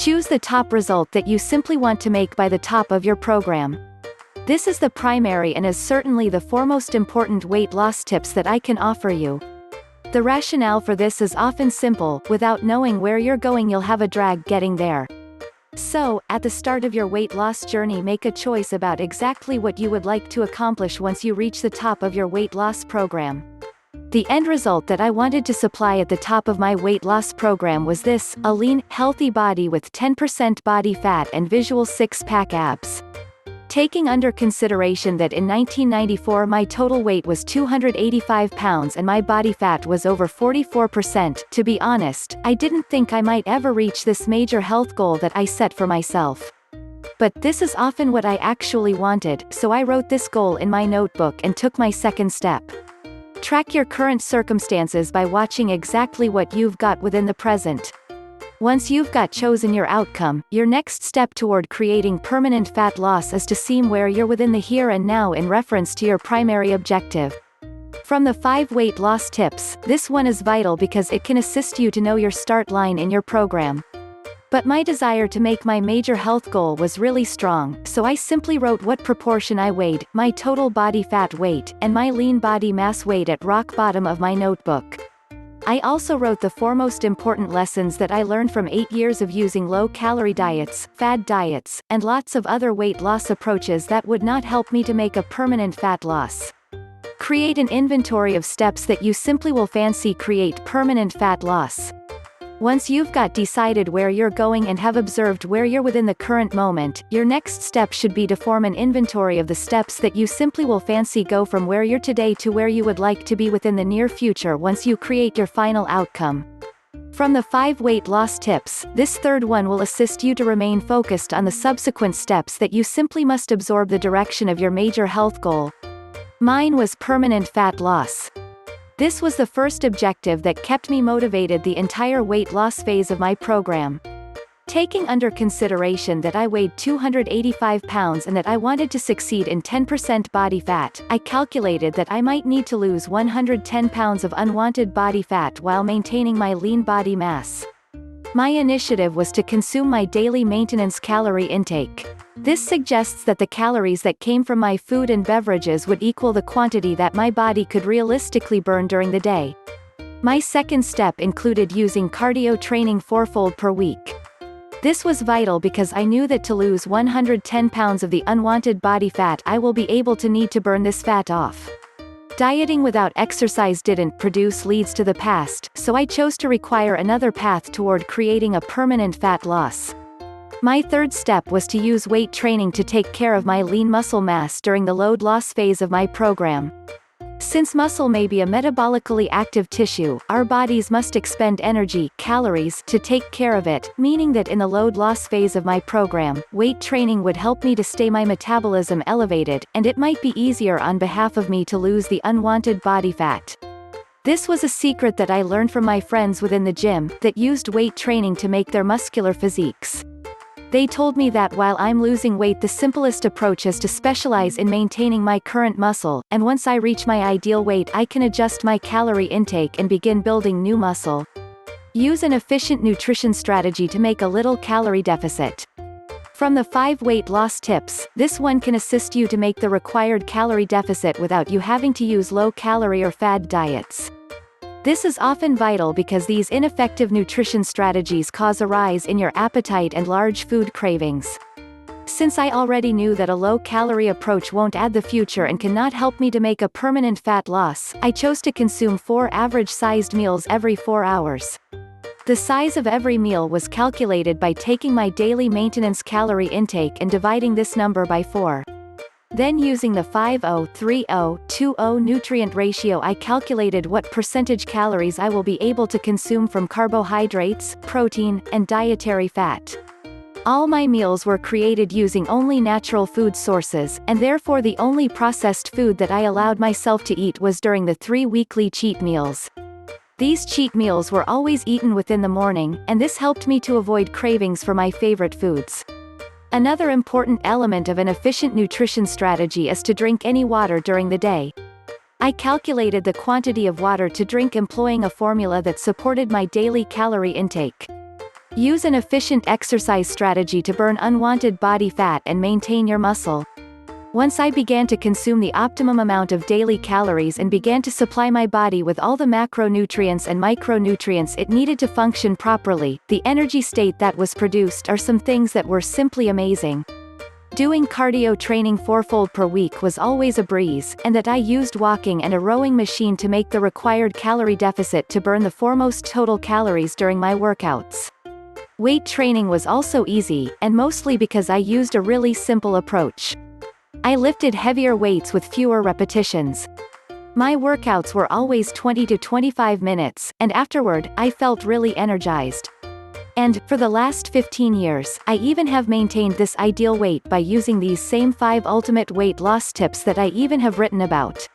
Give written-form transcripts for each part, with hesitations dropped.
Choose the top result that you simply want to make by the top of your program. This is the primary and is certainly the foremost important weight loss tips that I can offer you. The rationale for this is often simple: without knowing where you're going, you'll have a drag getting there. So, at the start of your weight loss journey, make a choice about exactly what you would like to accomplish once you reach the top of your weight loss program. The end result that I wanted to supply at the top of my weight loss program was this: a lean, healthy body with 10% body fat and visual six-pack abs. Taking under consideration that in 1994 my total weight was 285 pounds and my body fat was over 44%, to be honest, I didn't think I might ever reach this major health goal that I set for myself. But this is often what I actually wanted, so I wrote this goal in my notebook and took my second step. Track your current circumstances by watching exactly what you've got within the present. Once you've chosen your outcome, your next step toward creating permanent fat loss is to see where you're within the here and now in reference to your primary objective. From the 5 weight loss tips, this one is vital because it can assist you to know your start line in your program. But my desire to make my major health goal was really strong, so I simply wrote what proportion I weighed, my total body fat weight, and my lean body mass weight at rock bottom of my notebook. I also wrote the foremost important lessons that I learned from 8 years of using low-calorie diets, fad diets, and lots of other weight loss approaches that would not help me to make a permanent fat loss. Create an inventory of steps that you simply will fancy create permanent fat loss. Once you've decided where you're going and have observed where you're within the current moment, your next step should be to form an inventory of the steps that you simply will fancy go from where you're today to where you would like to be within the near future once you create your final outcome. From the 5 weight loss tips, this third one will assist you to remain focused on the subsequent steps that you simply must absorb the direction of your major health goal. Mine was permanent fat loss. This was the first objective that kept me motivated the entire weight loss phase of my program. Taking under consideration that I weighed 285 pounds and that I wanted to succeed in 10% body fat, I calculated that I might need to lose 110 pounds of unwanted body fat while maintaining my lean body mass. My initiative was to consume my daily maintenance calorie intake. This suggests that the calories that came from my food and beverages would equal the quantity that my body could realistically burn during the day. My second step included using cardio training fourfold per week. This was vital because I knew that to lose 110 pounds of the unwanted body fat I will be able to need to burn this fat off. Dieting without exercise didn't produce leads to the past, so I chose to require another path toward creating a permanent fat loss. My third step was to use weight training to take care of my lean muscle mass during the load loss phase of my program. Since muscle may be a metabolically active tissue, our bodies must expend energy, calories, to take care of it, meaning that in the load loss phase of my program, weight training would help me to stay my metabolism elevated, and it might be easier on behalf of me to lose the unwanted body fat. This was a secret that I learned from my friends within the gym, that used weight training to make their muscular physiques. They told me that while I'm losing weight, the simplest approach is to specialize in maintaining my current muscle, and once I reach my ideal weight I can adjust my calorie intake and begin building new muscle. Use an efficient nutrition strategy to make a little calorie deficit. From the 5 weight loss tips, this one can assist you to make the required calorie deficit without you having to use low-calorie or fad diets. This is often vital because these ineffective nutrition strategies cause a rise in your appetite and large food cravings. Since I already knew that a low-calorie approach won't add the future and cannot help me to make a permanent fat loss, I chose to consume 4 average-sized meals every 4 hours. The size of every meal was calculated by taking my daily maintenance calorie intake and dividing this number by 4. Then using the 50-30-20 nutrient ratio I calculated what percentage calories I will be able to consume from carbohydrates, protein, and dietary fat. All my meals were created using only natural food sources, and therefore the only processed food that I allowed myself to eat was during the 3 weekly cheat meals. These cheat meals were always eaten within the morning, and this helped me to avoid cravings for my favorite foods. Another important element of an efficient nutrition strategy is to drink any water during the day. I calculated the quantity of water to drink employing a formula that supported my daily calorie intake. Use an efficient exercise strategy to burn unwanted body fat and maintain your muscle. Once I began to consume the optimum amount of daily calories and began to supply my body with all the macronutrients and micronutrients it needed to function properly, the energy state that was produced are some things that were simply amazing. Doing cardio training fourfold per week was always a breeze, and that I used walking and a rowing machine to make the required calorie deficit to burn the foremost total calories during my workouts. Weight training was also easy, and mostly because I used a really simple approach. I lifted heavier weights with fewer repetitions. My workouts were always 20 to 25 minutes, and afterward, I felt really energized. And, for the last 15 years, I even have maintained this ideal weight by using these same 5 ultimate weight loss tips that I even have written about.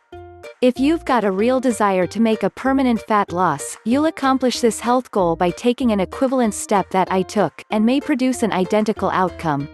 If you've got a real desire to make a permanent fat loss, you'll accomplish this health goal by taking an equivalent step that I took, and may produce an identical outcome.